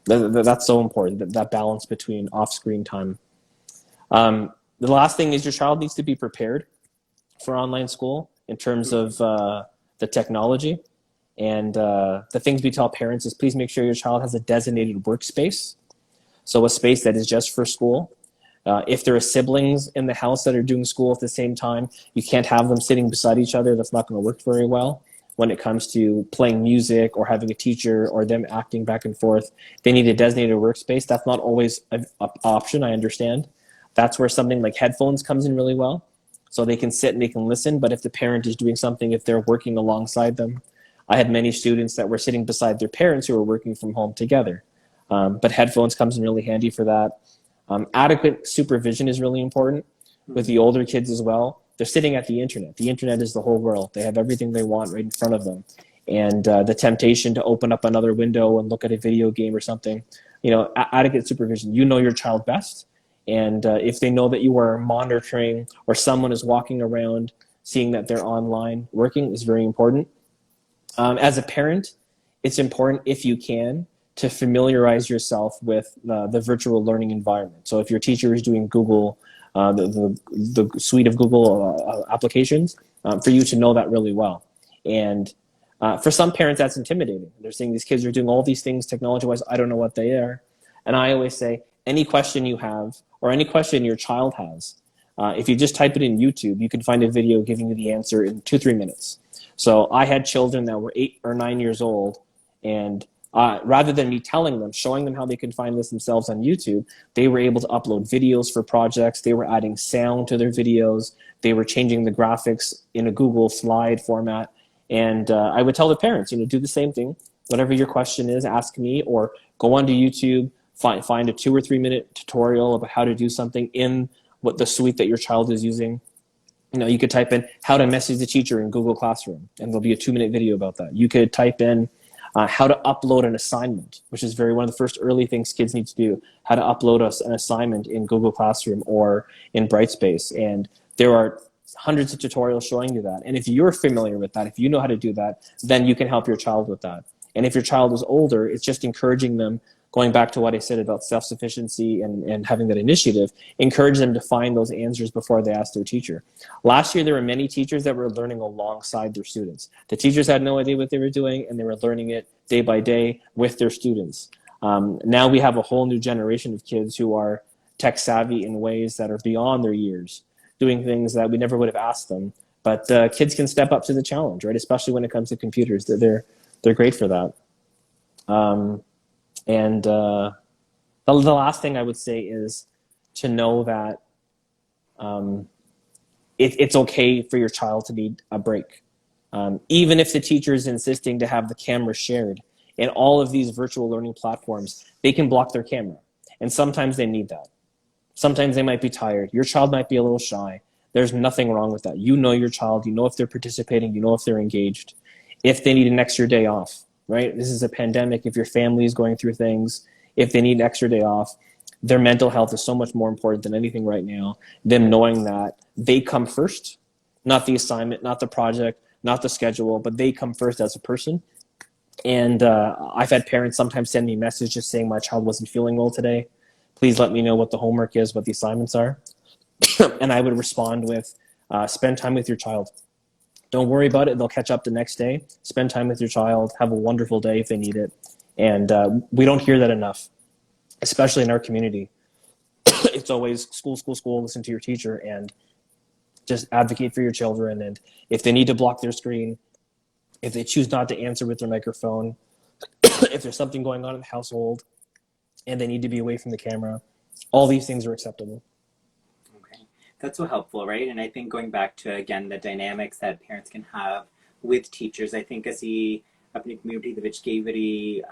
that's so important, that balance between off-screen time. The last thing is your child needs to be prepared for online school in terms of the technology. And the things we tell parents is please make sure your child has a designated workspace. So a space that is just for school. If there are siblings in the house that are doing school at the same time, you can't have them sitting beside each other. That's not going to work very well when it comes to playing music or having a teacher or them acting back and forth. They need a designated workspace. That's not always an option, I understand. That's where something like headphones comes in really well. So they can sit and they can listen, but if the parent is doing something, if they're working alongside them. I had many students that were sitting beside their parents who were working from home together. But headphones comes in really handy for that. Adequate supervision is really important with the older kids as well. They're sitting at the internet. The internet is the whole world. They have everything they want right in front of them. And the temptation to open up another window and look at a video game or something, adequate supervision. You know your child best. And if they know that you are monitoring or someone is walking around, seeing that they're online working is very important. As a parent, it's important, if you can, to familiarize yourself with the virtual learning environment. So if your teacher is doing Google, the suite of Google applications, for you to know that really well. And for some parents, that's intimidating. They're saying these kids are doing all these things technology-wise. I don't know what they are. And I always say, any question you have or any question your child has, if you just type it in YouTube, you can find a video giving you the answer in 2-3 minutes. So I had children that were 8 or 9 years old, and rather than me telling them, showing them how they can find this themselves on YouTube, they were able to upload videos for projects. They were adding sound to their videos. They were changing the graphics in a Google slide format. And I would tell the parents, do the same thing. Whatever your question is, ask me, or go onto YouTube, find a 2 or 3 minute tutorial about how to do something in what the suite that your child is using. You could type in how to message the teacher in Google Classroom, and there'll be a 2-minute video about that. You could type in how to upload an assignment, which is one of the first early things kids need to do, how to upload an assignment in Google Classroom or in Brightspace. And there are hundreds of tutorials showing you that. And if you're familiar with that, if you know how to do that, then you can help your child with that. And if your child is older, it's just encouraging them, going back to what I said about self-sufficiency and having that initiative, encourage them to find those answers before they ask their teacher. Last year, there were many teachers that were learning alongside their students. The teachers had no idea what they were doing, and they were learning it day by day with their students. Now we have a whole new generation of kids who are tech savvy in ways that are beyond their years, doing things that we never would have asked them. But kids can step up to the challenge, right? Especially when it comes to computers. They're great for that. And the last thing I would say is to know that it's okay for your child to need a break. Even if the teacher is insisting to have the camera shared in all of these virtual learning platforms, they can block their camera. And sometimes they need that. Sometimes they might be tired. Your child might be a little shy. There's nothing wrong with that. You know your child. You know if they're participating. You know if they're engaged. If they need an extra day off. Right? This is a pandemic. If your family is going through things, if they need an extra day off, their mental health is so much more important than anything right now. Them knowing that they come first, not the assignment, not the project, not the schedule, but they come first as a person. And I've had parents sometimes send me messages saying my child wasn't feeling well today. Please let me know what the homework is, what the assignments are. And I would respond with, spend time with your child. Don't worry about it. They'll catch up the next day. Spend time with your child. Have a wonderful day if they need it. And we don't hear that enough, especially in our community. It's always school, school, school, listen to your teacher, and just advocate for your children. And if they need to block their screen, if they choose not to answer with their microphone, if there's something going on in the household and they need to be away from the camera, all these things are acceptable. That's so helpful, right? And I think going back to, again, the dynamics that parents can have with teachers, I think ਅਸੀਂ ਆਪਣੀ community ਦੇ ਵਿੱਚ ਕਈ ਵਾਰੀ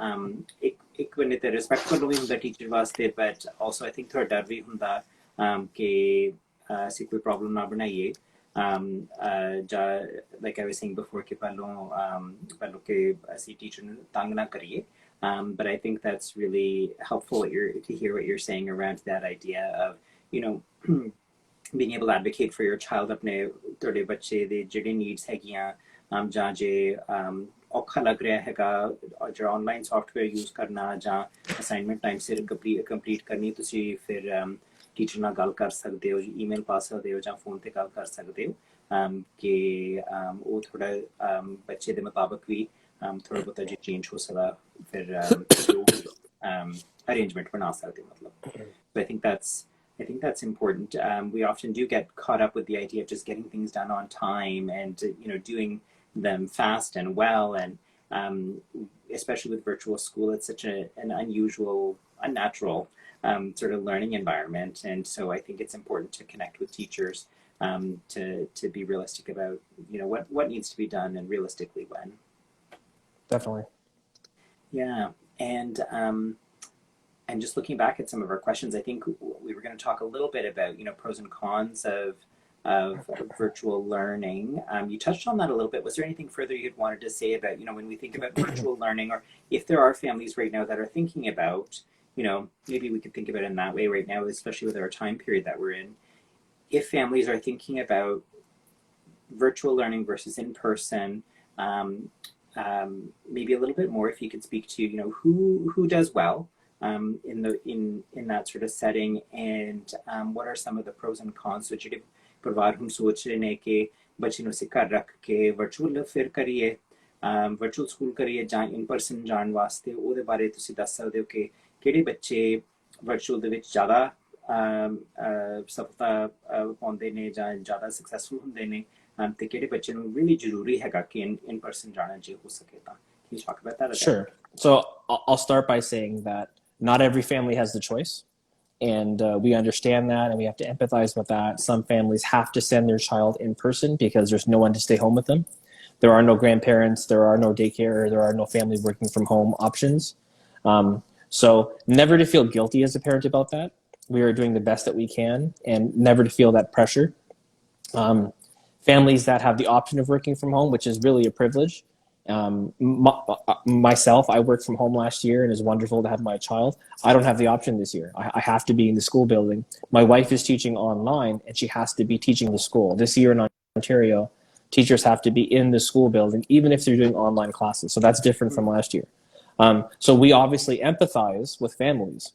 ਇੱਕ ਬੰਦੇ ਤੇ respectful ਵੀ ਹੁੰਦਾ teacher ਵਾਸਤੇ, but also I think ਥੋੜਾ ਡਰ ਵੀ ਹੁੰਦਾ ਕਿ ਅਸੀਂ ਕੋਈ problem ਨਾ ਬਣਾਈਏ ਜਾਂ like I was saying before ਕਿ ਪਹਿਲੋਂ ਕਿ ਅਸੀਂ teacher ਨੂੰ ਤੰਗ ਨਾ ਕਰੀਏ. But I think that's really helpful to hear what you're saying around that idea of, being able to advocate for your child अपने ਤੁਹਾਡੇ ਬੱਚੇ ਦੇ ਜਿਹੜੇ needs ਹੈਗੀਆਂ ਜਾਂ ਜੇ ਔਖਾ ਲੱਗ ਰਿਹਾ ਹੈਗਾ ਜਿਹੜਾ ਆਨਲਾਈਨ ਸੌਫਟਵੇਅਰ ਯੂਜ਼ ਕਰਨਾ ਜਾਂ ਅਸਾਈਨਮੈਂਟ ਟਾਈਮ ਸਿਰ ਕੰਪਲੀਟ ਕਰਨੀ, ਤੁਸੀਂ ਫਿਰ ਟੀਚਰ ਨਾਲ ਗੱਲ ਕਰ ਸਕਦੇ ਹੋ, ਈਮੇਲ ਪਾ ਸਕਦੇ ਹੋ ਜਾਂ ਫੋਨ ਤੇ ਗੱਲ ਕਰ ਸਕਦੇ ਹੋ ਕਿ ਉਹ ਥੋੜਾ ਬੱਚੇ ਦੇ ਮੁਤਾਬਕ ਵੀ ਥੋੜਾ ਬਹੁਤਾ ਜੇ ਚੇਂਜ ਹੋ ਸਕਦਾ ਫਿਰ ਅਰੇਂਜਮੈਂਟ ਬਣਾ ਸਕਦੇ ਹੋ ਮਤਲਬ. So I think that's important. We often do get caught up with the idea of just getting things done on time and doing them fast and well, and especially with virtual school, it's such an unusual, unnatural sort of learning environment, and so I think it's important to connect with teachers to be realistic about what needs to be done and realistically when. Definitely. Yeah, and just looking back at some of our questions, I think we were going to talk a little bit about, pros and cons of virtual learning. You touched on that a little bit. Was there anything further you wanted to say about, when we think about virtual learning, or if there are families right now that are thinking about, maybe we could think of it in that way right now, especially with our time period that we're in. If families are thinking about virtual learning versus in person, maybe a little bit more if you could speak to who does well in that sort of setting, and what are some of the pros and cons. So ਜਿਹੜੇ ਪਰਿਵਾਰ ਹੁਣ ਸੋਚ ਰਹੇ ਨੇ ਕਿ ਬੱਚੇ ਨੂੰ ਅਸੀਂ ਘਰ ਰੱਖ ਕੇ ਵਰਚੁਅਲ ਫਿਰ ਕਰੀਏ, ਵਰਚੁਅਲ ਸਕੂਲ ਕਰੀਏ ਜਾਂ ਇਨ ਪਰਸਨ ਜਾਣ ਵਾਸਤੇ, ਉਹਦੇ ਬਾਰੇ ਤੁਸੀਂ ਦੱਸ ਸਕਦੇ ਹੋ ਕਿ ਕਿਹੜੇ ਬੱਚੇ ਵਰਚੁਅਲ ਦੇ ਵਿੱਚ ਜ਼ਿਆਦਾ ਸਫਲਤਾ ਪਾਉਂਦੇ ਨੇ ਜਾਂ ਜ਼ਿਆਦਾ ਸਕਸੈਸਫੁਲ ਹੁੰਦੇ ਨੇ, ਤੇ ਕਿਹੜੇ ਬੱਚੇ ਨੂੰ really ਜ਼ਰੂਰੀ ਹੈਗਾ ਕਿ in person ਜਾਣਾ ਜੇ ਹੋ ਸਕੇ ਤਾਂ. Can you talk about that? Sure. So I'll start by saying that not every family has the choice, and we understand that, and we have to empathize with that. Some families have to send their child in person because there's no one to stay home with them. There are no grandparents, there are no daycare, there are no family working from home options. So never to feel guilty as a parent about that. We are doing the best that we can, and never to feel that pressure. Families that have the option of working from home, which is really a privilege. Myself, I worked from home last year, and it's wonderful to have my child. I don't have the option this year. I have to be in the school building. My wife is teaching online, and she has to be teaching the school. This year in Ontario, teachers have to be in the school building, even if they're doing online classes. So that's different from last year. So we obviously empathize with families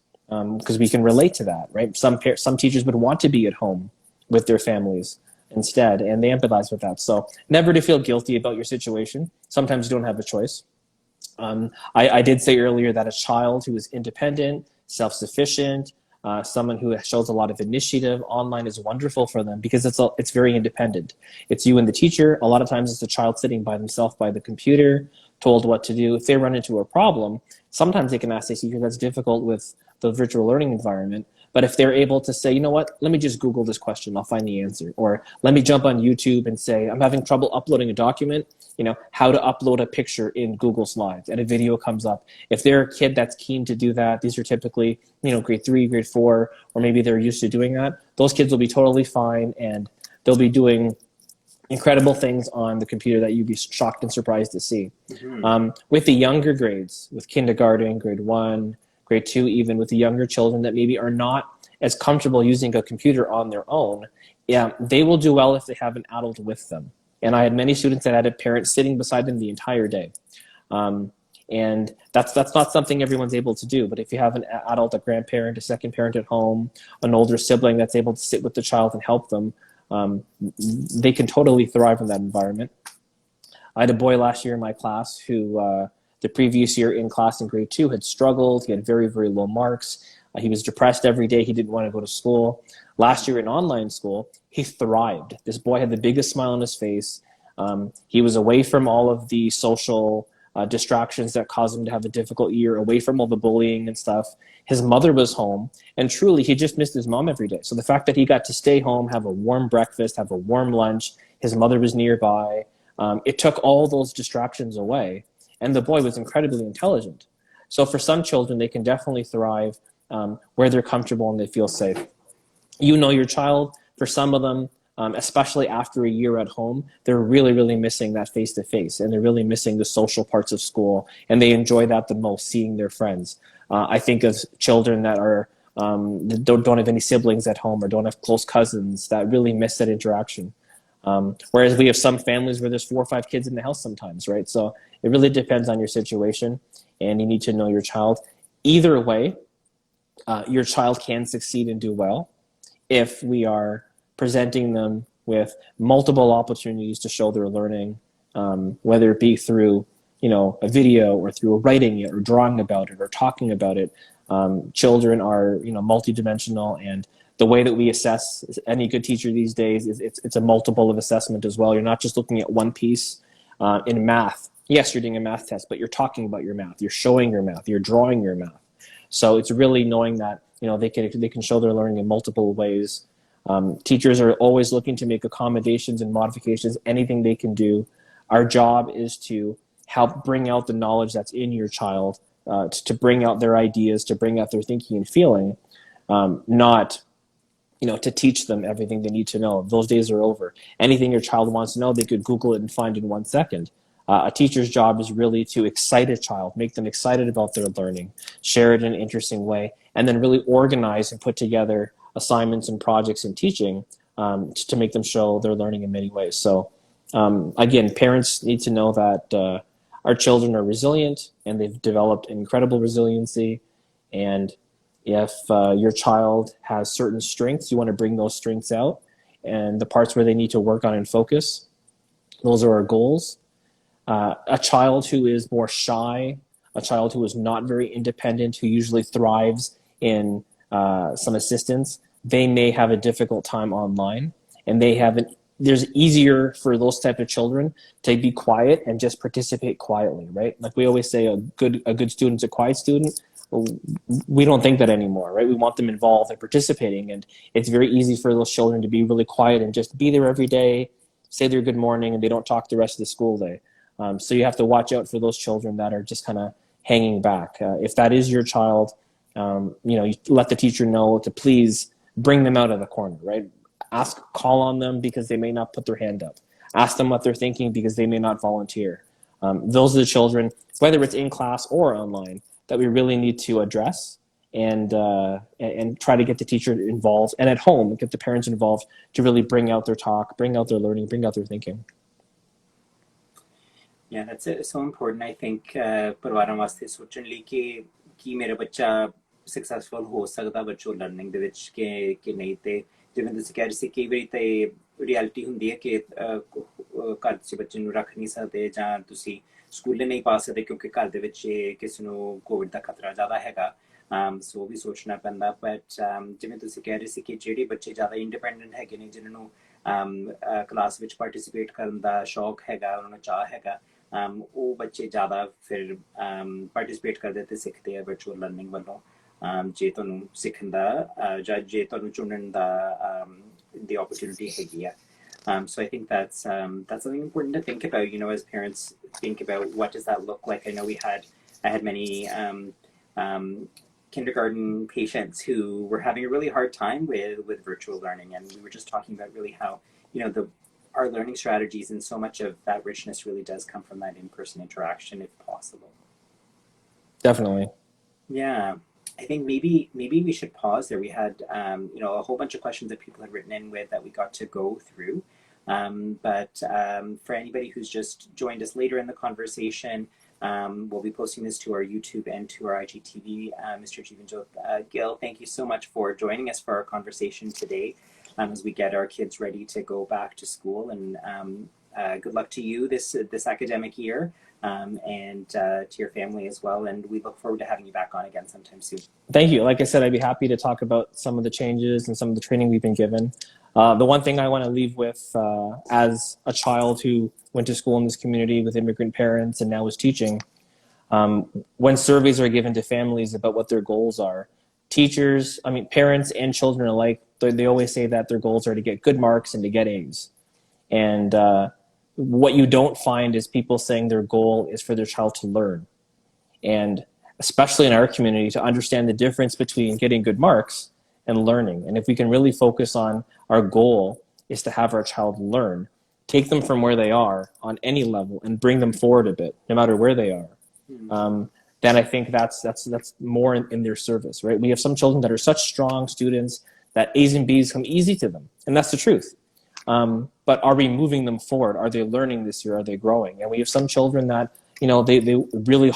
because we can relate to that, right? Some teachers would want to be at home with their families instead, and they empathize with that. So never to feel guilty about your situation. Sometimes you don't have a choice. I did say earlier that a child who is independent, self-sufficient, someone who shows a lot of initiative online is wonderful for them because it's very independent. It's you and the teacher. A lot of times it's a child sitting by themselves by the computer, told what to do. If they run into a problem, sometimes they can ask their teacher. That's difficult with the virtual learning environment. But if they're able to say, you know what, let me just Google this question, I'll find the answer. Or let me jump on YouTube and say, I'm having trouble uploading a document, how to upload a picture in Google Slides, and a video comes up. If they're a kid that's keen to do that, these are typically, grade 3, grade 4, or maybe they're used to doing that. Those kids will be totally fine, and they'll be doing incredible things on the computer that you'd be shocked and surprised to see. Mm-hmm. With the younger grades, with kindergarten, grade 1, grade 2, even with the younger children that maybe are not as comfortable using a computer on their own, they will do well if they have an adult with them. And I had many students that had a parent sitting beside them the entire day. And that's not something everyone's able to do. But if you have an adult, a grandparent, a second parent at home, an older sibling that's able to sit with the child and help them, they can totally thrive in that environment. I had a boy last year in my class who the previous year in class in grade 2 had struggled. He had very, very low marks. He was depressed every day. He didn't want to go to school. Last year in online school, he thrived. This boy had the biggest smile on his face. He was away from all of the social distractions that caused him to have a difficult year, away from all the bullying and stuff. His mother was home, and truly, he just missed his mom every day. So the fact that he got to stay home, have a warm breakfast, have a warm lunch, his mother was nearby, it took all those distractions away. And the boy was incredibly intelligent. So for some children, they can definitely thrive where they're comfortable and they feel safe. You know your child. For some of them, especially after a year at home, they're really, really missing that face-to-face, and they're really missing the social parts of school, and they enjoy that the most, seeing their friends. I think of children that are that don't have any siblings at home or don't have close cousins that really miss that interaction. Whereas we have some families where there's 4 or 5 kids in the house sometimes, right? So it really depends on your situation, and you need to know your child. Either way, your child can succeed and do well if we are presenting them with multiple opportunities to show their learning, whether it be through a video or through writing it or drawing about it or talking about it. Children are multidimensional, and the way that we assess any good teacher these days is it's a multiple of assessment as well. You're not just looking at one piece. In math, yes, you're doing a math test, but you're talking about your math, you're showing your math, you're drawing your math. So it's really knowing that they can show their learning in multiple ways. Teachers are always looking to make accommodations and modifications, anything they can do. Our job is to help bring out the knowledge that's in your child, to bring out their ideas, to bring out their thinking and feeling, not to teach them everything they need to know. Those days are over. Anything your child wants to know, they could Google it and find in 1 second. A teacher's job is really to excite a child, make them excited about their learning, share it in an interesting way, and then really organize and put together assignments and projects in teaching to make them show their learning in many ways. So again, parents need to know that our children are resilient and they've developed incredible resiliency. And if your child has certain strengths, you want to bring those strengths out, and the parts where they need to work on and focus, those are our goals. A child who is more shy, a child who is not very independent, who usually thrives in some assistance, they may have a difficult time online, and there's easier for those type of children to be quiet and just participate quietly, right? Like we always say, a good student's a quiet student. We don't think that anymore, right? We want them involved and participating, and it's very easy for those children to be really quiet and just be there every day, say their good morning, and they don't talk the rest of the school day. So you have to watch out for those children that are just kind of hanging back. If that is your child, you let the teacher know to please bring them out of the corner, right? Call on them because they may not put their hand up. Ask them what they're thinking because they may not volunteer. Those are the children, whether it's in class or online, that we really need to address and try to get the teacher involved, and at home, get the parents involved to really bring out their talk, bring out their learning, bring out their thinking. Yeah, that's so important. I think ਪਰਿਵਾਰਾਂ ਵਾਸਤੇ ਸੋਚਣ ਲਈ ਕਿ ਮੇਰਾ ਬੱਚਾ successful ਹੋ ਸਕਦਾ virtual learning ਦੇ ਵਿੱਚ ਕਿ ਨਹੀਂ, ਤੇ ਜਿਵੇਂ ਤੁਸੀਂ ਕਹਿ ਰਹੇ ਸੀ ਕਈ ਵਾਰੀ ਤਾਂ ਰਿਐਲਿਟੀ ਹੁੰਦੀ ਹੈ ਕਿ ਘਰ 'ਚ ਬੱਚੇ ਨੂੰ ਰੱਖ ਨਹੀਂ ਸਕਦੇ ਜਾਂ ਤੁਸੀਂ ਸਕੂਲੇ ਨਹੀਂ ਪਾ ਸਕਦੇ ਕਿਉਂਕਿ ਘਰ ਦੇ ਵਿੱਚ ਕਿਸੇ ਨੂੰ ਕੋਵਿਡ ਦਾ ਖਤਰਾ ਜ਼ਿਆਦਾ ਹੈਗਾ। ਸੋ ਵੀ ਸੋਚਣਾ ਪੈਂਦਾ, ਬਟ ਜਿਵੇਂ ਤੁਸੀਂ ਕਹਿ ਰਹੇ ਸੀ ਕਿ ਜਿਹੜੇ ਬੱਚੇ ਜ਼ਿਆਦਾ ਇੰਡੀਪੈਂਡੈਂਟ ਹੈਗੇ ਨੇ, ਜਿਨ੍ਹਾਂ ਨੂੰ ਕਲਾਸ ਵਿੱਚ ਪਾਰਟਿਸਿਪੇਟ ਕਰਨ ਦਾ ਸ਼ੌਕ ਹੈਗਾ, ਉਹਨਾਂ ਨੂੰ ਚਾਹ ਹੈਗਾ, ਉਹ ਬੱਚੇ ਜ਼ਿਆਦਾ ਫਿਰ ਪਾਰਟਿਸਿਪੇਟ ਕਰਦੇ ਤੇ ਸਿੱਖਦੇ ਆ virtual learning ਵੱਲੋਂ। ਜੇ ਤੁਹਾਨੂੰ ਸਿੱਖਣ ਦਾ ਜਾਂ ਜੇ ਤੁਹਾਨੂੰ ਚੁਣਨ ਦਾ the opportunity ਹੈਗੀ ਆ। So I think that's something important to think about, as parents think about what does that look like. I know I had many kindergarten patients who were having a really hard time with virtual learning, and we were just talking about really how our learning strategies and so much of that richness really does come from that in-person interaction if possible. Definitely. Yeah. I think maybe we should pause there. We had a whole bunch of questions that people had written in with that we got to go through. But for anybody who's just joined us later in the conversation, we'll be posting this to our YouTube and to our IGTV. Mr. Jeevanjot Gill, thank you so much for joining us for our conversation today as we get our kids ready to go back to school. And good luck to you this academic year. And to your family as well. And we look forward to having you back on again sometime soon. Thank you. Like I said, I'd be happy to talk about some of the changes and some of the training we've been given. The one thing I want to leave with as a child who went to school in this community with immigrant parents and now is teaching, when surveys are given to families about what their goals are, parents and children alike, they always say that their goals are to get good marks and to get A's. And what you don't find is people saying their goal is for their child to learn. And especially in our community, to understand the difference between getting good marks and learning. And if we can really focus on our goal is to have our child learn, take them from where they are on any level and bring them forward a bit, no matter where they are, then I think that's more in their service, right? We have some children that are such strong students that A's and B's come easy to them. And that's the truth. But are we moving them forward? Are they learning this year? Are they growing? And we have some children that, they really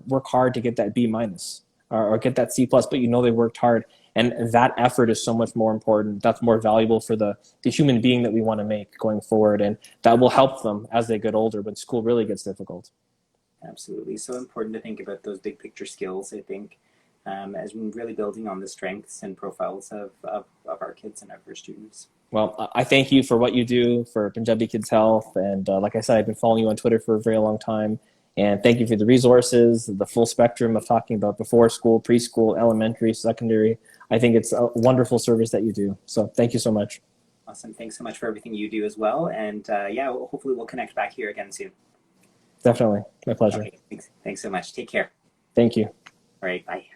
work hard to get that B minus or get that C plus, but they worked hard. And that effort is so much more important. That's more valuable for the human being that we want to make going forward. And that will help them as they get older when school really gets difficult. Absolutely. So important to think about those big picture skills, I think, as we're really building on the strengths and profiles of our kids and of our students. Well, I thank you for what you do for Punjabi Kids Health. And like I said, I've been following you on Twitter for a very long time. And thank you for the resources, the full spectrum of talking about before school, preschool, elementary, secondary. I think it's a wonderful service that you do. So thank you so much. Awesome. Thanks so much for everything you do as well. And hopefully we'll connect back here again soon. Definitely. My pleasure. Okay, thanks so much. Take care. Thank you. All right. Bye.